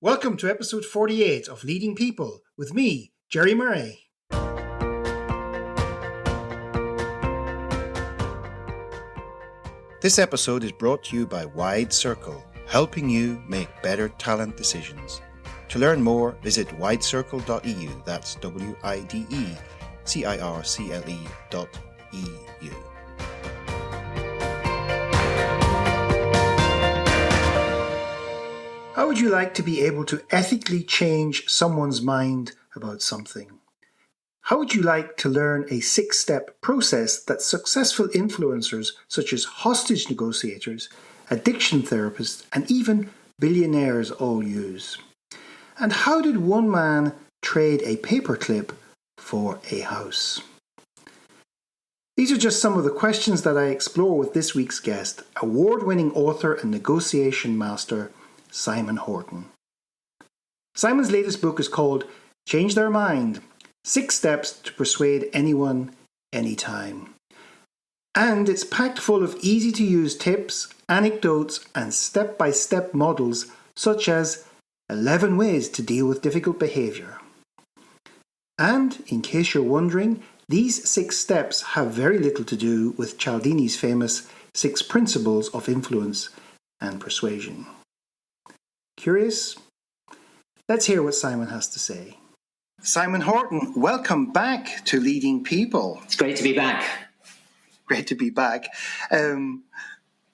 Welcome to episode 48 of Leading People with me, Jerry Murray. This episode is brought to you by Wide Circle, helping you make better talent decisions. To learn more, visit widecircle.eu. That's WIDECIRCLE.eu. How would you like to be able to ethically change someone's mind about something? How would you like to learn a 6-step process that successful influencers such as hostage negotiators, addiction therapists, and even billionaires all use? And how did one man trade a paperclip for a house? These are just some of the questions that I explore with this week's guest, award-winning author and negotiation master, Simon Horton. Simon's latest book is called Change Their Mind, 6 Steps to Persuade Anyone, Anytime. And it's packed full of easy-to-use tips, anecdotes, and step-by-step models such as 11 ways to deal with difficult behaviour. And, in case you're wondering, these 6 steps have very little to do with Cialdini's famous 6 principles of influence and persuasion. Curious? Let's hear what Simon has to say. Simon Horton, welcome back to Leading People. It's great to be back. Great to be back.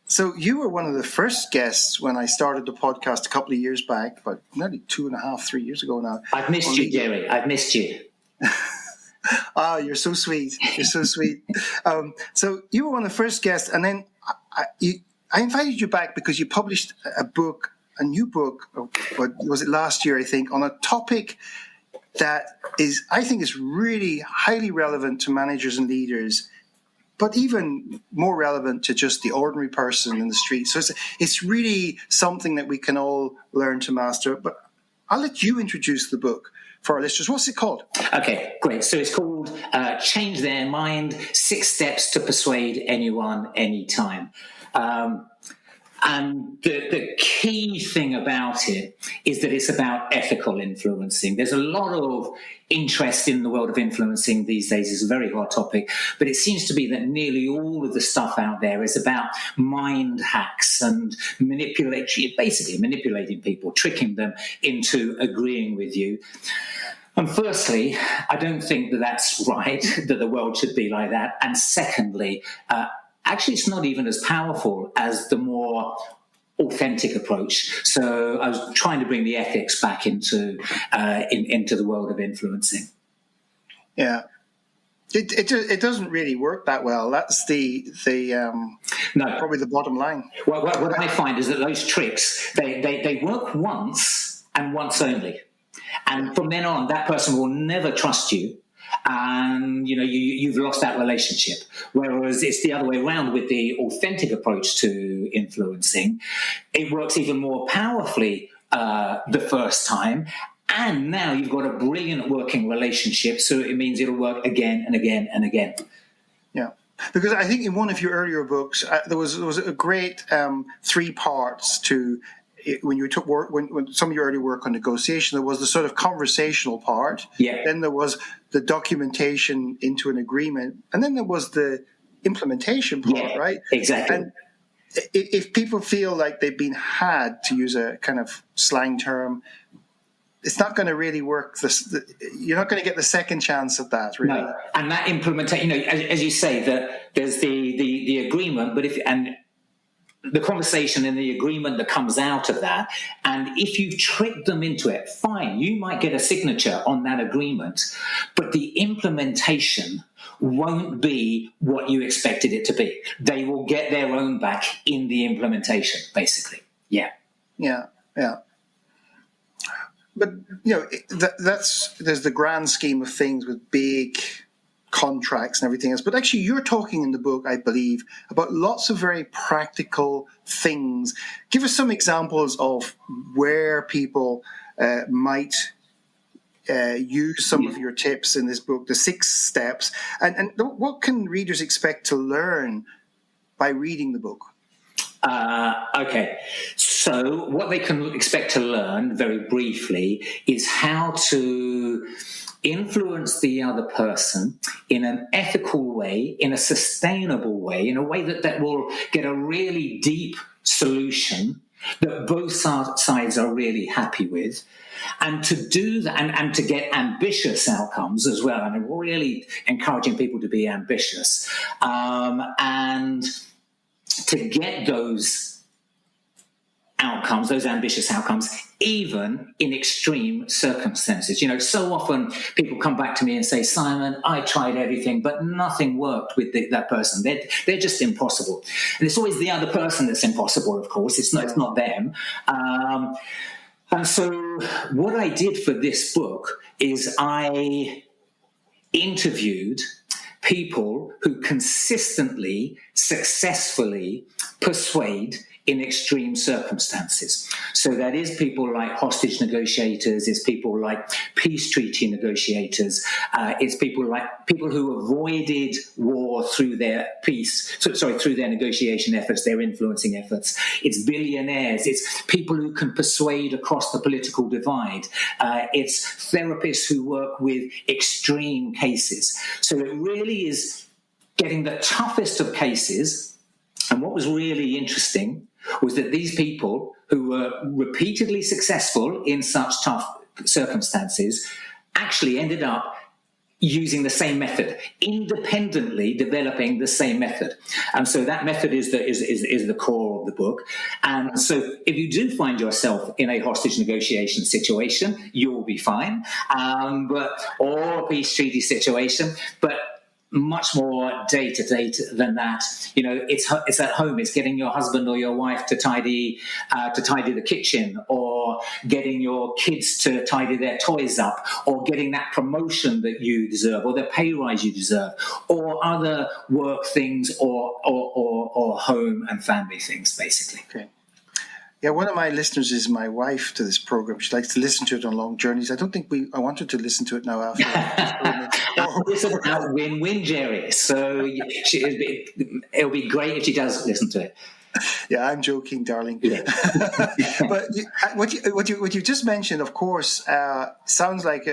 So you were one of the first guests when I started the podcast a couple of years back, but nearly 2.5, 3 years ago now. I've missed you, Jerry. I've missed you. You're so sweet. You're so sweet. So you were one of the first guests, and then I invited you back because you published a new book, what was it, last year, I think, on a topic that I think is really highly relevant to managers and leaders, but even more relevant to just the ordinary person in the street. So it's really something that we can all learn to master. But I'll let you introduce the book for our listeners. What's it called? Okay, great. So it's called Change Their Mind, 6 Steps to Persuade Anyone, Anytime. And the key thing about it is that it's about ethical influencing. There's a lot of interest in the world of influencing these days. It's a very hot topic, but it seems to be that nearly all of the stuff out there is about mind hacks and basically manipulating people, tricking them into agreeing with you. And firstly, I don't think that that's right, that the world should be like that. And secondly, actually, it's not even as powerful as the more authentic approach. So I was trying to bring the ethics back into the world of influencing. Yeah, it doesn't really work that well. That's probably the bottom line. Well, what I find is that those tricks they work once and once only, and from then on, that person will never trust you. And you've lost that relationship. Whereas it's the other way around with the authentic approach to influencing. It works even more powerfully the first time, and now you've got a brilliant working relationship. So it means it'll work again and again and again. Yeah, because I think in one of your earlier books there was a great 3 parts to. When you took work, when some of your early work on negotiation, there was the sort of conversational part. Yeah. Then there was the documentation into an agreement, and then there was the implementation part, right? Exactly. And if people feel like they've been had, to use a kind of slang term, it's not going to really work. You're not going to get the second chance at that, really. No. And that implementation, as you say, that there's the agreement, but the conversation and the agreement that comes out of that. And if you've tricked them into it, fine, you might get a signature on that agreement, but the implementation won't be what you expected it to be. They will get their own back in the implementation, basically. Yeah. Yeah. But, there's the grand scheme of things with big contracts and everything else. But actually, you're talking in the book, I believe, about lots of very practical things. Give us some examples of where people might use some of your tips in this book, the 6 steps. And what can readers expect to learn by reading the book? Okay, so what they can expect to learn very briefly is how to influence the other person in an ethical way, in a sustainable way, in a way that will get a really deep solution that both sides are really happy with. And to do that, and to get ambitious outcomes as well, and I'm really encouraging people to be ambitious, and to get those outcomes, those ambitious outcomes, even in extreme circumstances. So often people come back to me and say, Simon, I tried everything, but nothing worked with that person. They're just impossible. And it's always the other person that's impossible, of course. It's not them. And so what I did for this book is I interviewed people who consistently, successfully persuade in extreme circumstances. So that is people like hostage negotiators, it's people like peace treaty negotiators, it's people who avoided war through their through their negotiation efforts, their influencing efforts. It's billionaires, it's people who can persuade across the political divide. It's therapists who work with extreme cases. So it really is getting the toughest of cases. And what was really interesting was that these people who were repeatedly successful in such tough circumstances actually ended up using the same method, independently developing the same method. And so that method is the core of the book. And so if you do find yourself in a hostage negotiation situation, you'll be fine, or a peace treaty situation, but much more day-to-day than that. It's at home. It's getting your husband or your wife to tidy the kitchen, or getting your kids to tidy their toys up, or getting that promotion that you deserve, or the pay rise you deserve, or other work things, or home and family things, basically. Okay. Yeah, one of my listeners is my wife to this program. She likes to listen to it on long journeys. I don't think I want her to listen to it now after. It's about win-win, Jerry. So it'll be great if she does listen to it. Yeah, I'm joking, darling. Yeah. But what you just mentioned, of course, sounds like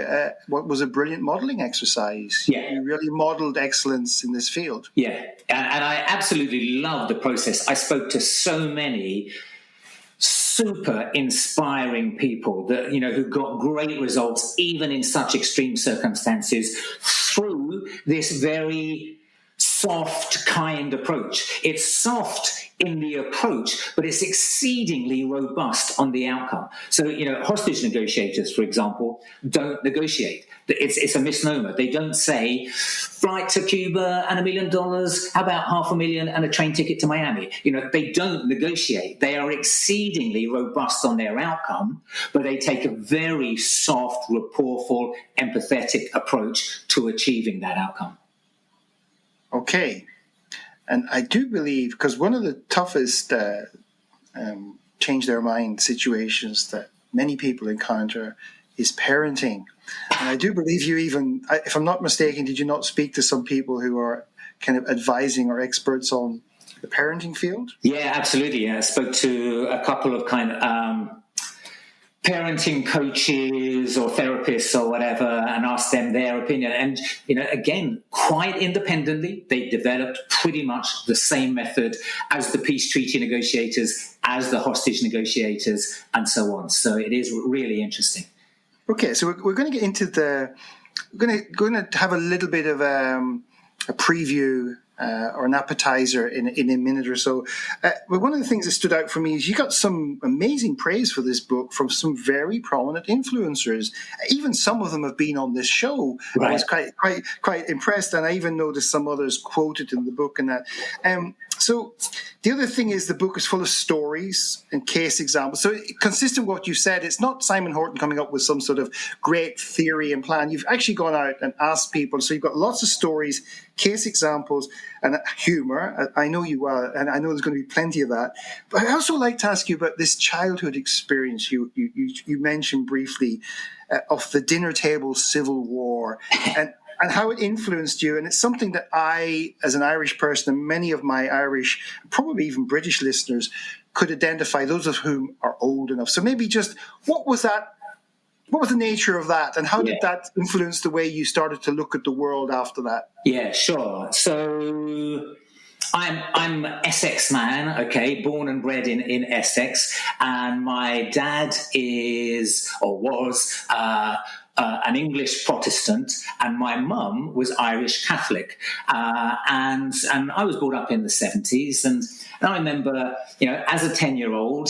what was a brilliant modeling exercise. Yeah. You really modeled excellence in this field. Yeah, and I absolutely love the process. I spoke to so many super inspiring people that who got great results even in such extreme circumstances through this very soft, kind approach. It's soft in the approach, but it's exceedingly robust on the outcome. So, hostage negotiators, for example, don't negotiate. It's a misnomer. They don't say, flight to Cuba and $1 million, how about $500,000 and a train ticket to Miami? They don't negotiate. They are exceedingly robust on their outcome, but they take a very soft, rapportful, empathetic approach to achieving that outcome. Okay. And I do believe, because one of the toughest change their mind situations that many people encounter is parenting. And I do believe you even, if I'm not mistaken, did you not speak to some people who are kind of advising or experts on the parenting field? Yeah, absolutely. I spoke to a couple of kind of parenting coaches or therapists or whatever, and asked them their opinion. And, again, quite independently, they developed pretty much the same method as the peace treaty negotiators, as the hostage negotiators, and so on. So it is really interesting. Okay, so we're going to get into we're going to have a little bit of a preview or an appetizer in a minute or so. But one of the things that stood out for me is you got some amazing praise for this book from some very prominent influencers. Even some of them have been on this show. Right. I was quite impressed, and I even noticed some others quoted in the book and that. So the other thing is the book is full of stories and case examples. So consistent with what you said, it's not Simon Horton coming up with some sort of great theory and plan. You've actually gone out and asked people. So you've got lots of stories, case examples, and humor. I know you are, and I know there's going to be plenty of that. But I also like to ask you about this childhood experience you mentioned briefly of the dinner table civil war. And and how it influenced you. And it's something that I, as an Irish person, and many of my Irish, probably even British listeners, could identify, those of whom are old enough. So maybe just, what was that? What was the nature of that, and how did that influence the way you started to look at the world after that? Yeah, sure. So I'm an Essex man, okay, born and bred in Essex, and my dad is or was an English Protestant, and my mum was Irish Catholic, and I was brought up in the 70s, and I remember, as a 10-year-old.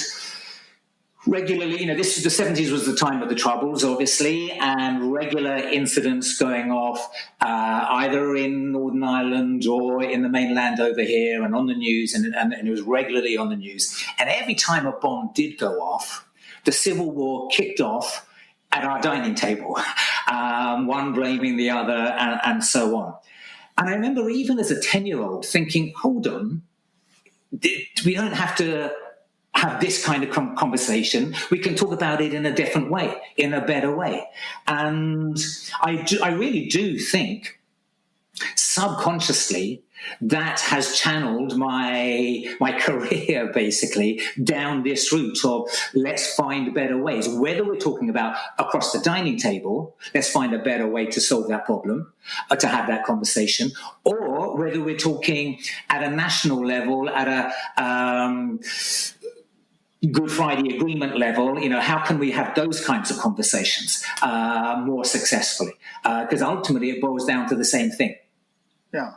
Regularly, the 70s was the time of the Troubles, obviously, and regular incidents going off either in Northern Ireland or in the mainland over here and on the news, and it was regularly on the news. And every time a bomb did go off, the Civil War kicked off at our dining table, one blaming the other and so on. And I remember even as a 10-year-old thinking, hold on, we don't have to have this kind of conversation. We can talk about it in a different way, in a better way. And I really do think subconsciously that has channeled my career basically down this route of let's find better ways. Whether we're talking about across the dining table, let's find a better way to solve that problem, to have that conversation, or whether we're talking at a national level, at a Good Friday Agreement level, how can we have those kinds of conversations more successfully? Because ultimately it boils down to the same thing. Yeah.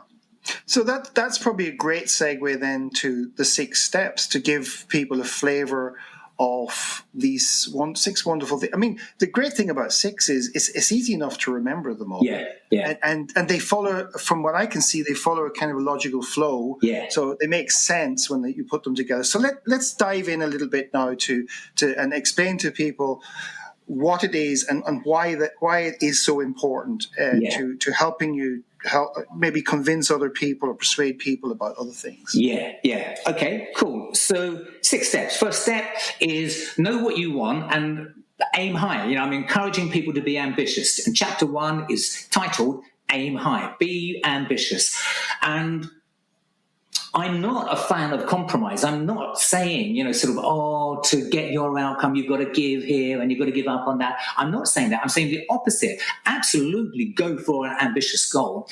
So that's probably a great segue then to the 6 steps, to give people a flavor of these 6 wonderful things. I mean, the great thing about 6 is it's easy enough to remember them all. Yeah. And they follow, from what I can see, they follow a kind of a logical flow. Yeah. So they make sense when you put them together. So let's dive in a little bit now to and explain to people what it is and why it is so important to helping you maybe convince other people or persuade people about other things. Yeah. Okay, cool. So 6 steps. First step is know what you want and aim high. I'm encouraging people to be ambitious. And chapter 1 is titled Aim High. Be ambitious. And I'm not a fan of compromise. I'm not saying, to get your outcome, you've got to give here and you've got to give up on that. I'm not saying that. I'm saying the opposite. Absolutely go for an ambitious goal.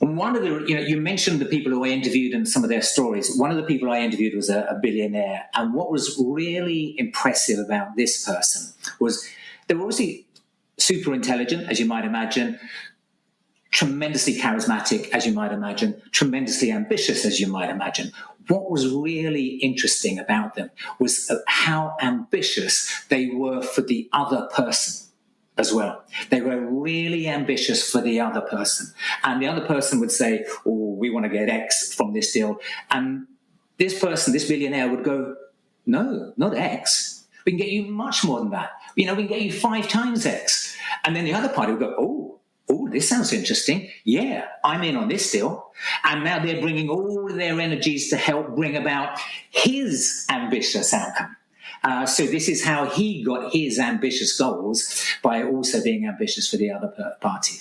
And one of the, you mentioned the people who I interviewed and some of their stories. One of the people I interviewed was a billionaire. And what was really impressive about this person was they were obviously super intelligent, as you might imagine, tremendously charismatic, as you might imagine, tremendously ambitious, as you might imagine. What was really interesting about them was how ambitious they were for the other person as well. They were really ambitious for the other person. And the other person would say, we want to get X from this deal. And this person, this billionaire would go, no, not X. We can get you much more than that. We can get you 5 times X. And then the other party would go, oh, this sounds interesting. Yeah, I'm in on this deal. And now they're bringing all of their energies to help bring about his ambitious outcome. So this is how he got his ambitious goals, by also being ambitious for the other party.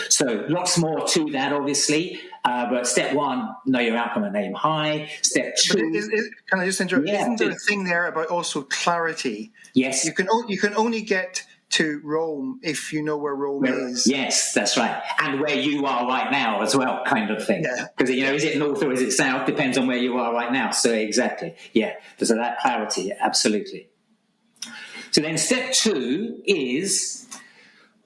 So lots more to that, obviously. But step 1, know your outcome and aim high. Step 2... Can I just interrupt? Yeah, isn't there a thing there about also clarity? Yes. You can only get to Rome if you know where Rome is. Yes, that's right. And where you are right now as well, kind of thing. Because, is it north or is it south? Depends on where you are right now. So exactly. Yeah. So that clarity, absolutely. So then step 2 is,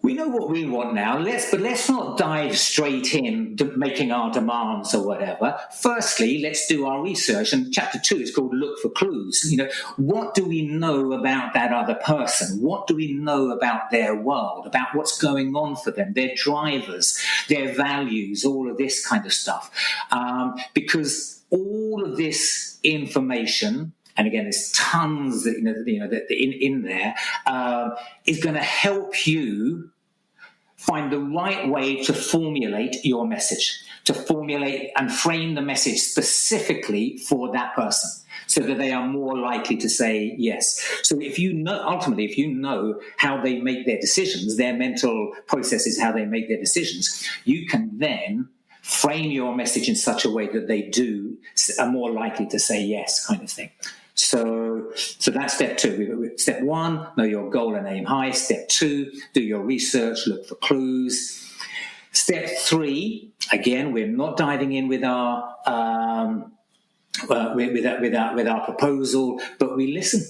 we know what we want now, but let's not dive straight in to making our demands or whatever. Firstly, let's do our research. And chapter 2 is called Look for Clues. What do we know about that other person? What do we know about their world, about what's going on for them, their drivers, their values, all of this kind of stuff? Because all of this information, and again, there's tons that, in there, is going to help you find the right way to formulate your message, to formulate and frame the message specifically for that person. so that they are more likely to say yes. So if you know how they make their decisions, their mental processes, how they make their decisions, you can then frame your message in such a way that they are more likely to say yes, kind of thing. So that's step 2. Step 1, know your goal and aim high. Step 2, do your research, look for clues. Step 3, again, we're not diving in with our with our proposal, but we listen.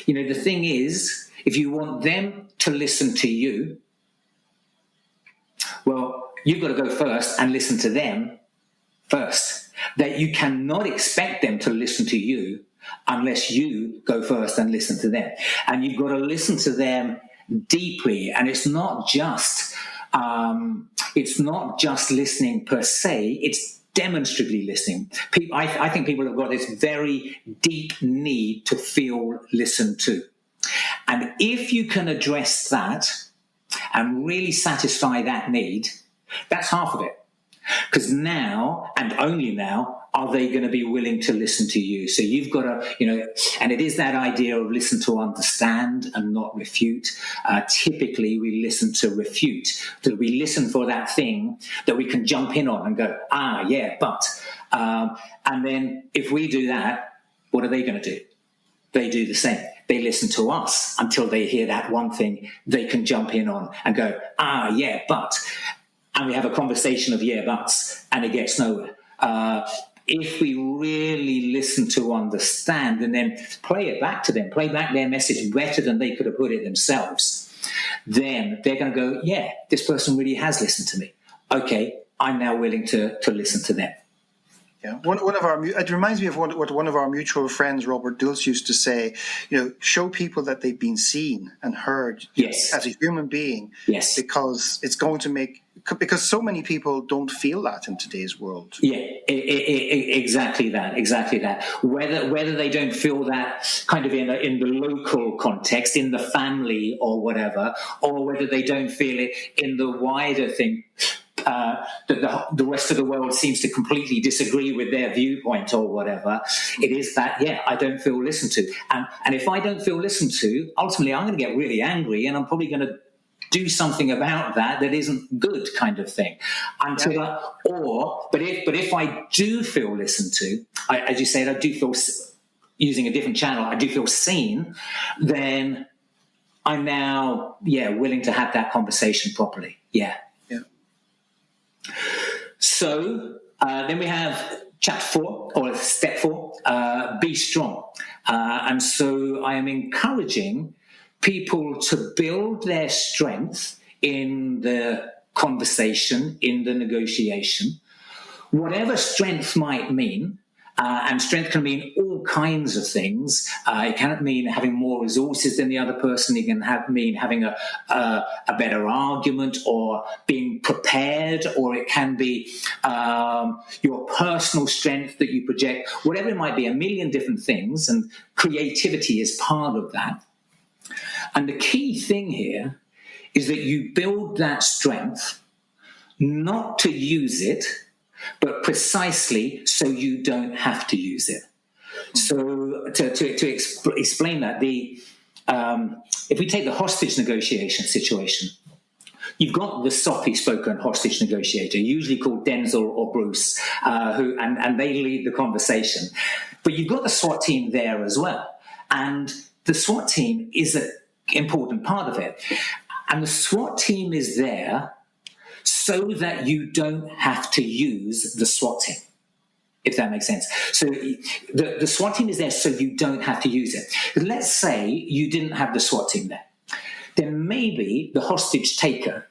The thing is, if you want them to listen to you, well, you've got to go first and listen to them first. That you cannot expect them to listen to you unless you go first and listen to them. And you've got to listen to them deeply. And it's not just listening per se, it's demonstrably listening. I think people have got this very deep need to feel listened to. And if you can address that and really satisfy that need, that's half of it. Because now, and only now, are they going to be willing to listen to you? So you've got to, and it is that idea of listen to understand and not refute. Typically, we listen to refute. That we listen for that thing that we can jump in on and go, yeah, but. And then if we do that, what are they going to do? They do the same. They listen to us until they hear that one thing they can jump in on and go, yeah, but. And we have a conversation of yeah, buts, and it gets nowhere. If we really listen to understand and then play it back to them, play back their message better than they could have put it themselves, then they're going to go, yeah, this person really has listened to me. Okay, I'm now willing to listen to them. Yeah, it reminds me of what one of our mutual friends, Robert Dulce, used to say. Show people that they've been seen and heard as a human being. Yes, because it's going to make. Because so many people don't feel that in today's world. Yeah, exactly that. Whether they don't feel that kind of in the local context, in the family or whatever, or whether they don't feel it in the wider thing. That the rest of the world seems to completely disagree with their viewpoint or whatever. It is that, I don't feel listened to. And if I don't feel listened to, ultimately I'm going to get really angry and I'm probably going to do something about that isn't good, kind of thing. But if I do feel listened to, as you said, I do feel, using a different channel, I do feel seen, then I'm now, willing to have that conversation properly. Yeah. So then we have chapter 4, or step 4, be strong. And so I am encouraging people to build their strength in the conversation, in the negotiation, whatever strength might mean. And strength can mean all kinds of things. It can mean having more resources than the other person. It can mean having a better argument or being prepared, or it can be your personal strength that you project. Whatever it might be, a million different things, and creativity is part of that. And the key thing here is that you build that strength not to use it, but precisely so you don't have to use it. So to explain that, if we take the hostage negotiation situation, you've got the softly-spoken hostage negotiator, usually called Denzel or Bruce, and they lead the conversation. But you've got the SWAT team there as well. And the SWAT team is an important part of it. And the SWAT team is there so that you don't have to use the SWAT team, if that makes sense. So the SWAT team is there so you don't have to use it. Let's say you didn't have the SWAT team there. Then maybe the hostage taker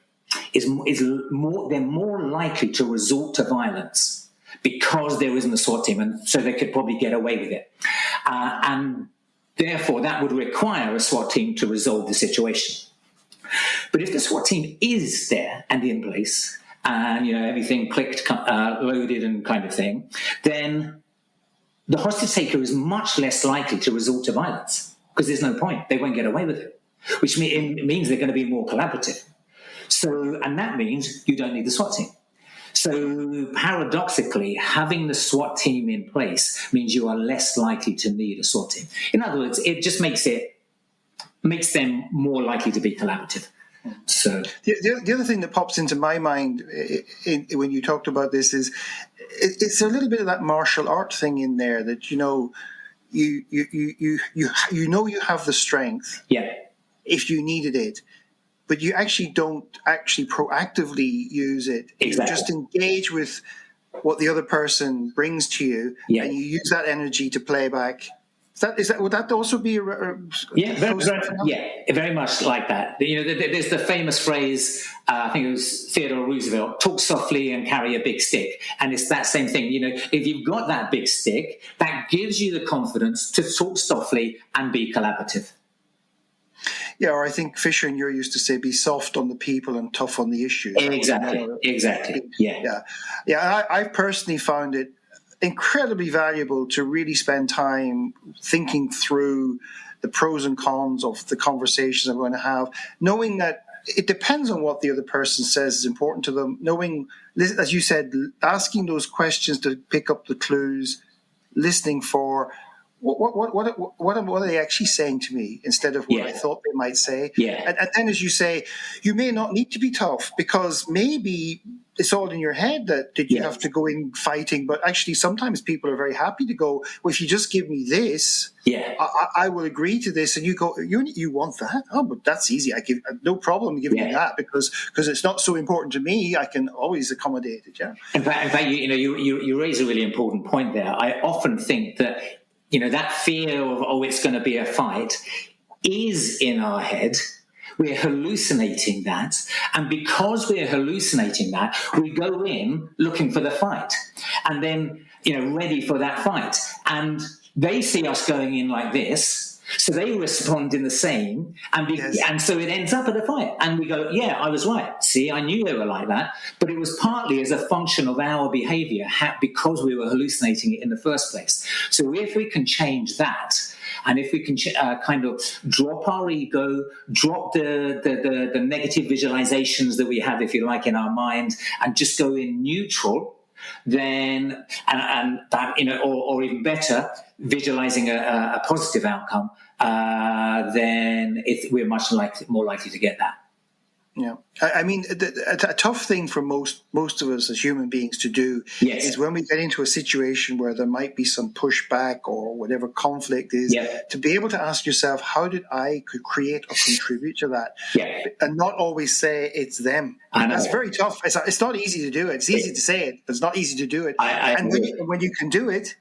they're more likely to resort to violence because there isn't a SWAT team, and so they could probably get away with it. And therefore, that would require a SWAT team to resolve the situation. But if the SWAT team is there and in place, and everything clicked, loaded, and kind of thing, then the hostage taker is much less likely to resort to violence because there's no point; they won't get away with it. Which means they're going to be more collaborative. So, and that means you don't need the SWAT team. So paradoxically, having the SWAT team in place means you are less likely to need a SWAT team. In other words, it just makes them more likely to be collaborative. So the other thing that pops into my mind when you talked about this is it's a little bit of that martial art thing in there that you know you have the strength if you needed it, but you actually don't proactively use it. Exactly. You just engage with what the other person brings to you, and you use that energy to play back. Would that also be very much like that. You know, there's the famous phrase, I think it was Theodore Roosevelt, talk softly and carry a big stick. And it's that same thing. You know, if you've got that big stick, that gives you the confidence to talk softly and be collaborative. Yeah, or I think Fisher and you used to say, be soft on the people and tough on the issues. Exactly. Yeah. I've personally found it incredibly valuable to really spend time thinking through the pros and cons of the conversations I'm going to have, knowing that it depends on what the other person says is important to them, knowing, as you said, asking those questions to pick up the clues, listening for what are they actually saying to me instead of what I thought they might say. And then, as you say, you may not need to be tough because maybe it's all in your head that you have to go in fighting, but actually sometimes people are very happy to go, well, if you just give me this, I will agree to this. And you go, you want that? Oh, but that's easy. I give no problem giving you that because it's not so important to me. I can always accommodate it. Yeah. In fact, you raise a really important point there. I often think that, you know, that fear of, it's going to be a fight is in our head. We're hallucinating that. And because we're hallucinating that, we go in looking for the fight and then, you know, ready for that fight. And they see us going in like this, so they respond in the same. And so it ends up at a fight. And we go, yeah, I was right. See, I knew they were like that. But it was partly as a function of our behavior because we were hallucinating it in the first place. So if we can change that, and if we can kind of drop our ego, drop the negative visualizations that we have, if you like, in our mind, and just go in neutral, then and that, you know, or even better, visualizing a positive outcome, then we're much more likely to get that. Yeah, I mean, a tough thing for most of us as human beings to do is when we get into a situation where there might be some pushback or whatever conflict is, to be able to ask yourself, how did I create or contribute to that? And not always say it's them. That's very tough. It's not easy to do it. It's easy to say it, but it's not easy to do it. And when you can do it,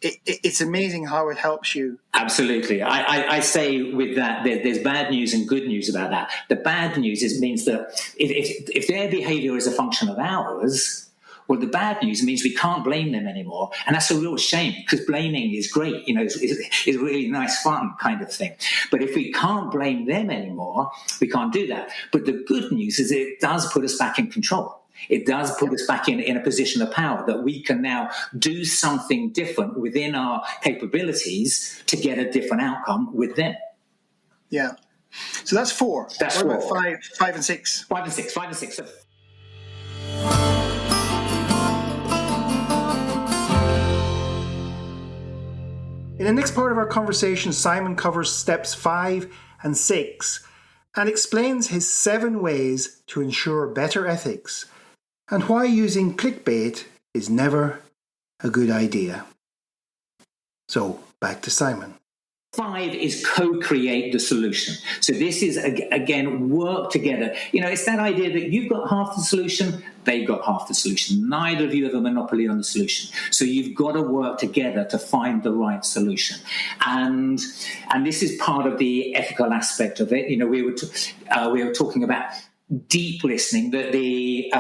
it's amazing how it helps you. Absolutely. I say with that, there's bad news and good news about that. The bad news means that if their behavior is a function of ours, well, the bad news means we can't blame them anymore. And that's a real shame because blaming is great, you know, it's really nice, fun kind of thing. But if we can't blame them anymore, we can't do that. But the good news is it does put us back in control. It does put us back in a position of power that we can now do something different within our capabilities to get a different outcome with them. Yeah. So that's 4. That's what 4. About 5 and 6? 5 and 6. 5 and 6. In the next part of our conversation, Simon covers steps 5 and 6 and explains his 7 ways to ensure better ethics and why using clickbait is never a good idea. So, back to Simon. 5 is co-create the solution. So this is, again, work together. You know, it's that idea that you've got half the solution, they've got half the solution. Neither of you have a monopoly on the solution. So you've got to work together to find the right solution. And this is part of the ethical aspect of it. You know, we were talking about deep listening, that the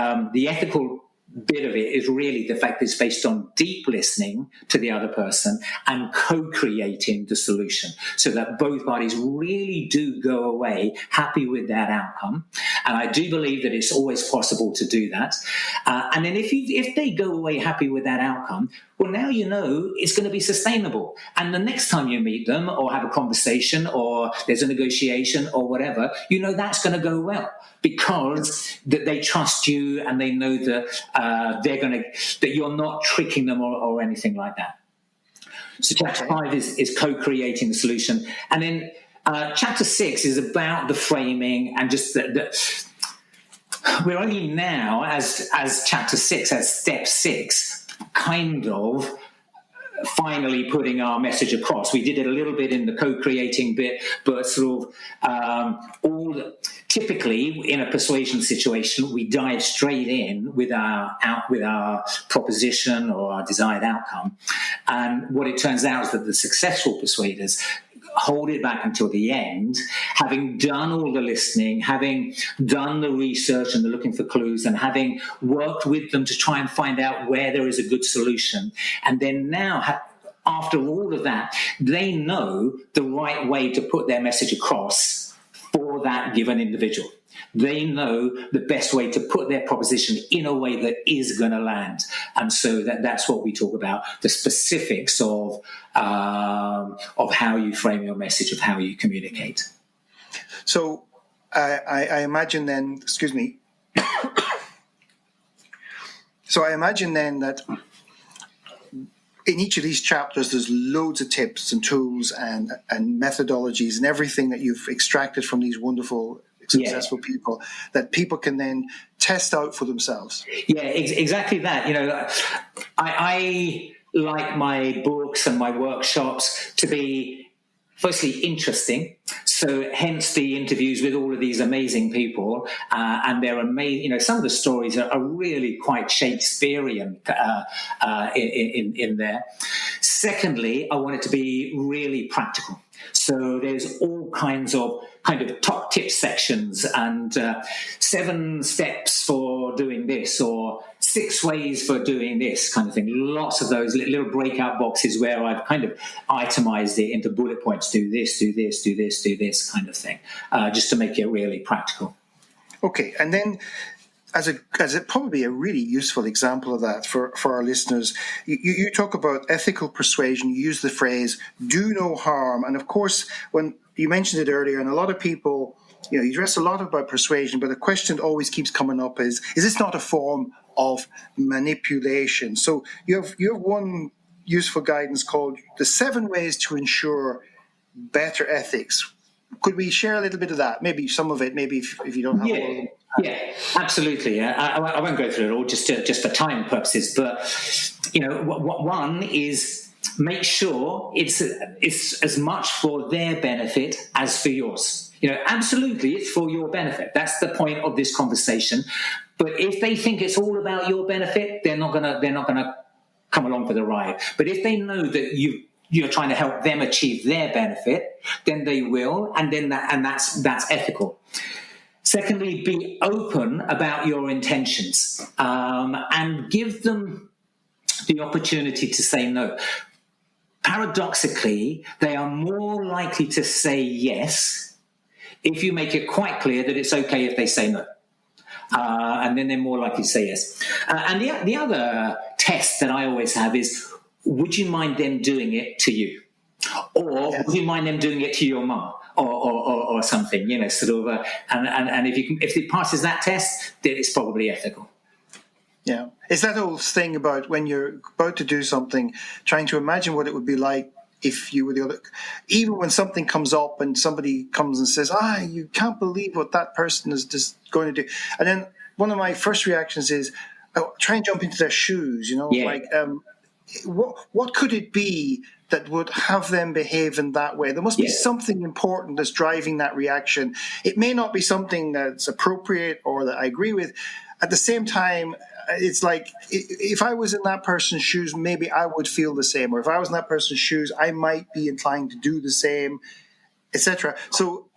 ethical bit of it is really the fact that it's based on deep listening to the other person and co-creating the solution so that both parties really do go away happy with that outcome. And I do believe that it's always possible to do that. And then if they go away happy with that outcome, well, now you know it's going to be sustainable. And the next time you meet them or have a conversation or there's a negotiation or whatever, you know that's going to go well because that they trust you and they know that that you're not tricking them or anything like that. So chapter 5 is co-creating the solution. And then chapter 6 is about the framing and just we're only now, as chapter 6, as step 6, kind of finally putting our message across. We did it a little bit in the co-creating bit, but sort of typically in a persuasion situation, we dive straight in with our proposition or our desired outcome. And what it turns out is that the successful persuaders hold it back until the end, having done all the listening, having done the research and the looking for clues, and having worked with them to try and find out where there is a good solution. And then now, after all of that, they know the right way to put their message across for that given individual. They know the best way to put their proposition in a way that is going to land. And so that's what we talk about, the specifics of how you frame your message, of how you communicate. So I imagine then, excuse me. So I imagine then that in each of these chapters, there's loads of tips and tools and methodologies and everything that you've extracted from these wonderful successful people that people can then test out for themselves. Yeah, exactly that. You know, I like my books and my workshops to be firstly interesting. So hence the interviews with all of these amazing people, and they're amazing. You know, some of the stories are really quite Shakespearean in there. Secondly, I want it to be really practical. So there's all kinds of top tip sections and 7 steps for doing this or 6 ways for doing this kind of thing. Lots of those little breakout boxes where I've kind of itemized it into bullet points. Do this, do this, do this, do this kind of thing, just to make it really practical. Okay, and then as a probably a really useful example of that for our listeners, you talk about ethical persuasion. You use the phrase "do no harm," and of course, when you mentioned it earlier, and a lot of people, you address a lot about persuasion, but the question that always keeps coming up is this not a form of manipulation? So you have one useful guidance called the 7 ways to ensure better ethics. Could we share a little bit of that? Maybe some of it, maybe if you don't have all of them. Yeah, absolutely. I won't go through it all just for time purposes, but one is make sure it's as much for their benefit as for yours. Absolutely, it's for your benefit. That's the point of this conversation. But if they think it's all about your benefit, they're not gonna come along for the ride. But if they know that you're trying to help them achieve their benefit, then they will, and that's ethical. Secondly, be open about your intentions and give them the opportunity to say no. Paradoxically, they are more likely to say yes if you make it quite clear that it's okay if they say no. And then they're more likely to say yes. And the other test that I always have is, would you mind them doing it to you? Or would you mind them doing it to your mum? Or something, and if it passes that test, then it's probably ethical. Yeah, it's that old thing about when you're about to do something, trying to imagine what it would be like if you were the other. Even when something comes up and somebody comes and says, you can't believe what that person is just going to do, and then one of my first reactions is, try and jump into their shoes. What could it be that would have them behave in that way? There must be something important that's driving that reaction. It may not be something that's appropriate or that I agree with. At the same time, it's like, if I was in that person's shoes, maybe I would feel the same. Or if I was in that person's shoes, I might be inclined to do the same, etc. So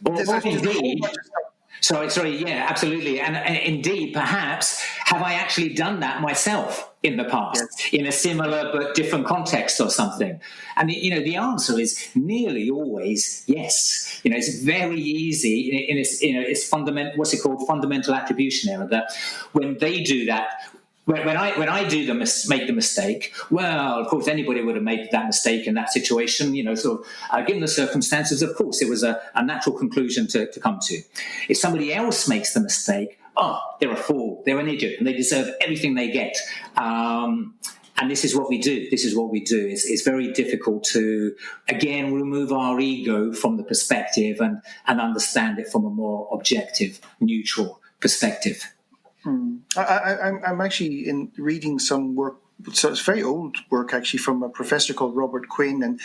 there's a whole bunch of stuff. Sorry, yeah, absolutely. And indeed, perhaps, have I actually done that myself in the past, in a similar but different context or something? And, the answer is nearly always yes. It's very easy. It's fundamental, what's it called? Fundamental attribution error, that when they do that, when I make the mistake, well, of course, anybody would have made that mistake in that situation, given the circumstances, of course, it was a natural conclusion to come to. If somebody else makes the mistake, oh, they're a fool, they're an idiot, and they deserve everything they get. And this is what we do. It's very difficult to, again, remove our ego from the perspective and understand it from a more objective, neutral perspective. I'm actually reading some work. So it's very old work, actually, from a professor called Robert Quinn, and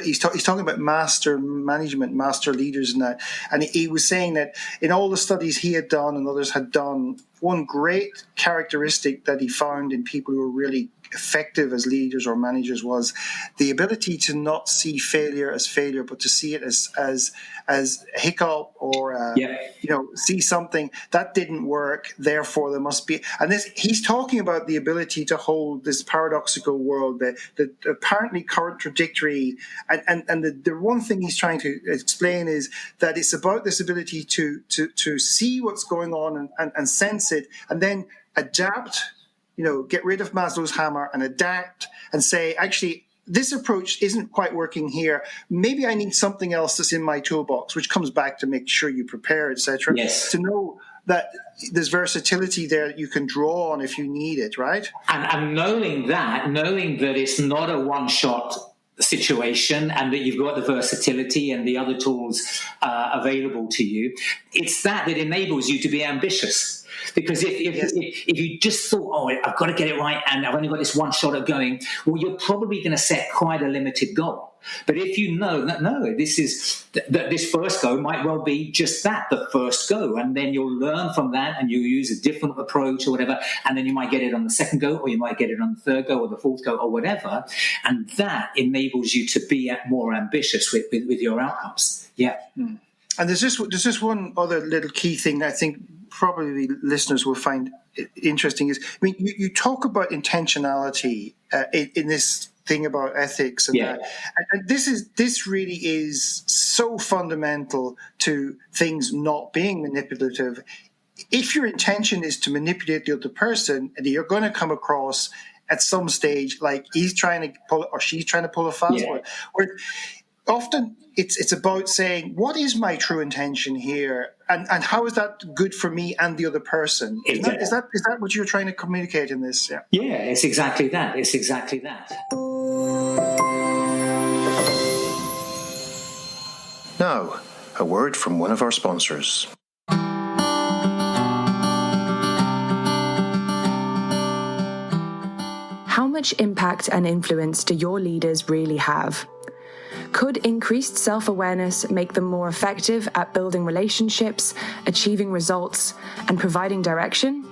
he's talking about master management, master leaders, and that. And he was saying that in all the studies he had done and others had done, one great characteristic that he found in people who were really effective as leaders or managers was the ability to not see failure as failure, but to see it as a hiccup or see something that didn't work. Therefore, there must be. And he's talking about the ability to hold this paradoxical world, the apparently contradictory. And the one thing he's trying to explain is that it's about this ability to see what's going on and sense it, and then adapt. Get rid of Maslow's hammer and adapt and say, actually, this approach isn't quite working here. Maybe I need something else that's in my toolbox, which comes back to make sure you prepare, etc. Yes. To know that there's versatility there that you can draw on if you need it, right? And knowing that it's not a one-shot situation and that you've got the versatility and the other tools available to you, it's that enables you to be ambitious. Because if you just thought, oh, I've got to get it right and I've only got this one shot at going, well, you're probably going to set quite a limited goal. But if you know that, no, this first go might well be just that, the first go, and then you'll learn from that and you'll use a different approach or whatever, and then you might get it on the second go, or you might get it on the third go or the fourth go or whatever, and that enables you to be more ambitious with your outcomes. Yeah. And there's just one other little key thing I think probably listeners will find interesting is, I mean, you talk about intentionality in this thing about ethics and that. And this really is so fundamental to things not being manipulative. If your intention is to manipulate the other person, and you're going to come across at some stage like he's trying to pull or she's trying to pull a fast one. Or often it's about saying, what is my true intention here, and how is that good for me and the other person? Is that what you're trying to communicate in this? Yeah, it's exactly that. Now, a word from one of our sponsors. How much impact and influence do your leaders really have? Could increased self-awareness make them more effective at building relationships, achieving results, and providing direction?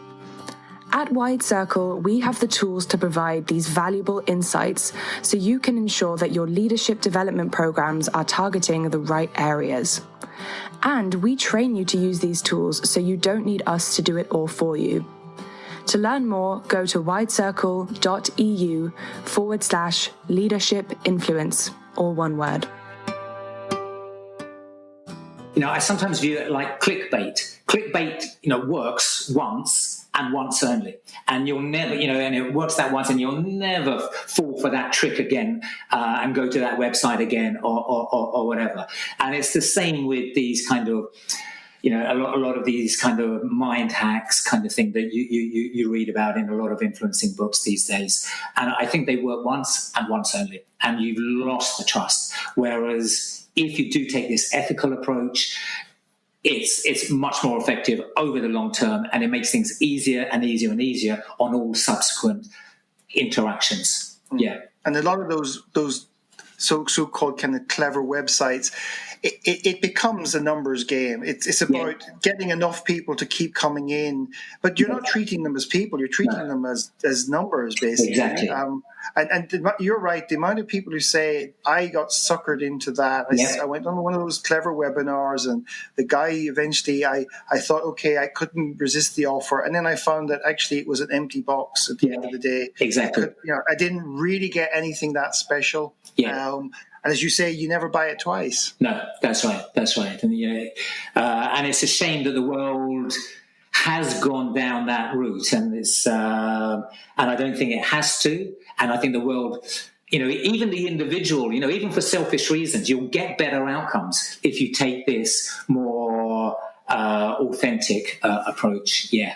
At Wide Circle, we have the tools to provide these valuable insights so you can ensure that your leadership development programs are targeting the right areas. And we train you to use these tools so you don't need us to do it all for you. To learn more, go to widecircle.eu/leadership influence, all one word. I sometimes view it like clickbait. Clickbait, works once and once only. And you'll never, and it works that once and you'll never fall for that trick again and go to that website again or whatever. And it's the same with these kind of, a lot of these kind of mind hacks kind of thing that you read about in a lot of influencing books these days. And I think they work once and once only, and you've lost the trust. Whereas if you do take this ethical approach, it's much more effective over the long term, and it makes things easier and easier and easier on all subsequent interactions. Yeah. And a lot of those so-called kind of clever websites, it becomes a numbers game. It's about getting enough people to keep coming in, but you're not treating them as people. You're treating them as numbers, basically. Exactly. And you're right. The amount of people who say, I got suckered into that. I went on one of those clever webinars, and the guy eventually, I thought, okay, I couldn't resist the offer. And then I found that actually it was an empty box at the end of the day. Exactly. I didn't really get anything that special. Yeah. And as you say, you never buy it twice. No, that's right. And, and it's a shame that the world has gone down that route, and it's and I don't think it has to. And I think the world, even the individual, even for selfish reasons, you'll get better outcomes if you take this more authentic approach. Yeah.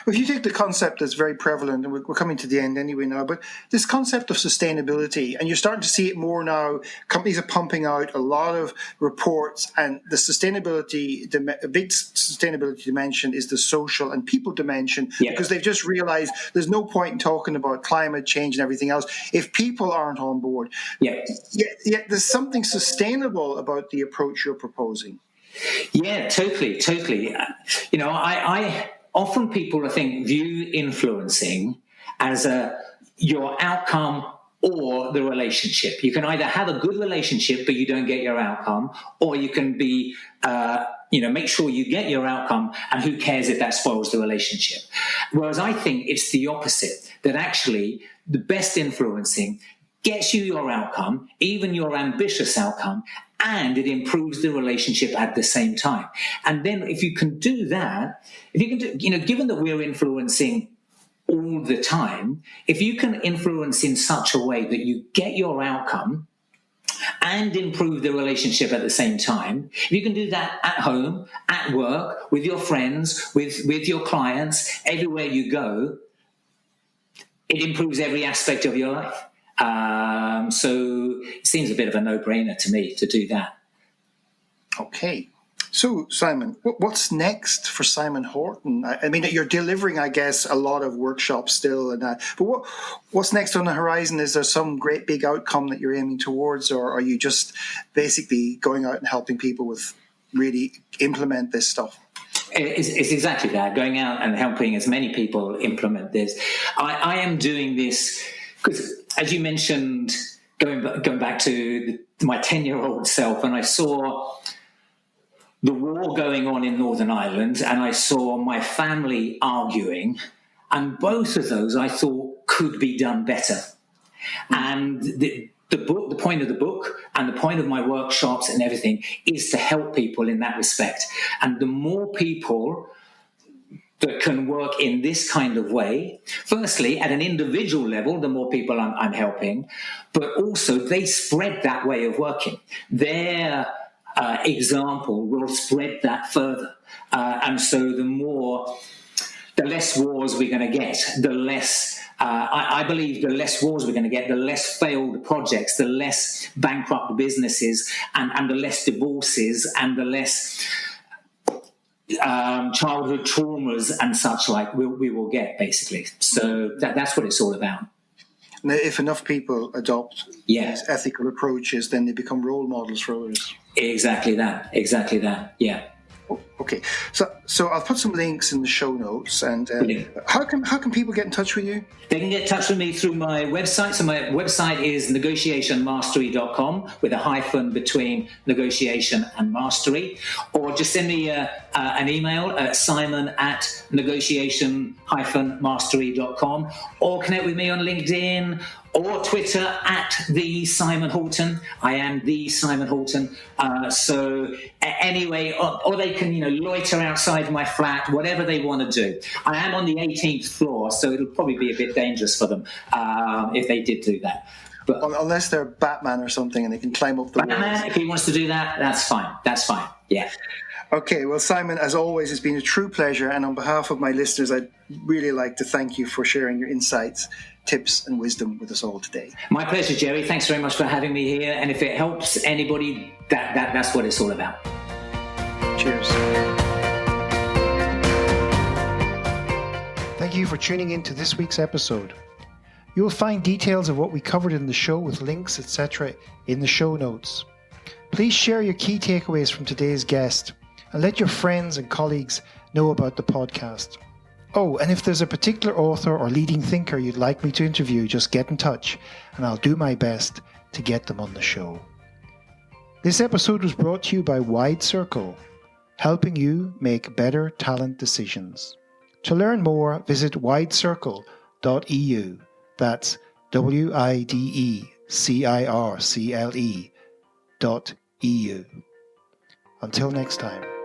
Well, if you take the concept that's very prevalent, and we're coming to the end anyway now, but this concept of sustainability, and you're starting to see it more now, companies are pumping out a lot of reports, and the sustainability, a big sustainability dimension is the social and people dimension, because they've just realized there's no point in talking about climate change and everything else if people aren't on board. Yet there's something sustainable about the approach you're proposing. Yeah, totally. I often people, I think, view influencing as your outcome or the relationship. You can either have a good relationship, but you don't get your outcome, or you can be, make sure you get your outcome, and who cares if that spoils the relationship. Whereas I think it's the opposite, that actually the best influencing gets you your outcome, even your ambitious outcome, and it improves the relationship at the same time. And then if you can do that, given that we're influencing all the time, if you can influence in such a way that you get your outcome and improve the relationship at the same time, if you can do that at home, at work, with your friends, with your clients, everywhere you go, it improves every aspect of your life. So it seems a bit of a no-brainer to me to do that. Okay. So, Simon, what's next for Simon Horton? I mean, you're delivering, I guess, a lot of workshops still, and that. But what's next on the horizon? Is there some great big outcome that you're aiming towards, or are you just basically going out and helping people with really implement this stuff? It's exactly that, going out and helping as many people implement this. I am doing this because, as you mentioned, going back to my 10-year-old self, and I saw the war going on in Northern Ireland, and I saw my family arguing, and both of those I thought could be done better. And the point of the book and the point of my workshops and everything is to help people in that respect. And the more people that can work in this kind of way, firstly, at an individual level, the more people I'm helping, but also they spread that way of working. Their example will spread that further. And so the less wars we're going to get, the less, I believe the less wars we're going to get, the less failed projects, the less bankrupt businesses, and the less divorces, and the less childhood traumas and such like we will get, basically. So that's what it's all about. Now, if enough people adopt these ethical approaches, then they become role models for others. Exactly that. Yeah. Okay, so I'll put some links in the show notes, and how can people get in touch with you? They can get in touch with me through my website. So my website is negotiationmastery.com with a hyphen between negotiation and mastery, or just send me an email at simon@negotiation-mastery.com, or connect with me on LinkedIn or Twitter at the Simon Horton. I am the Simon Horton. So anyway, or they can loiter outside my flat, whatever they want to do. I am on the 18th floor, so it'll probably be a bit dangerous for them if they did do that. But unless they're Batman or something and they can climb up the walls. If he wants to do that, that's fine. Yeah. Okay, well, Simon, as always, it's been a true pleasure. And on behalf of my listeners, I'd really like to thank you for sharing your insights, tips and wisdom with us all today. My pleasure, Jerry. Thanks very much for having me here. And if it helps anybody, that's what it's all about. Cheers. Thank you for tuning in to this week's episode. You will find details of what we covered in the show with links, etc. in the show notes. Please share your key takeaways from today's guest and let your friends and colleagues know about the podcast. Oh, and if there's a particular author or leading thinker you'd like me to interview, just get in touch and I'll do my best to get them on the show. This episode was brought to you by Wide Circle, helping you make better talent decisions. To learn more, visit widecircle.eu. That's WIDECIRCLE.eu. Until next time.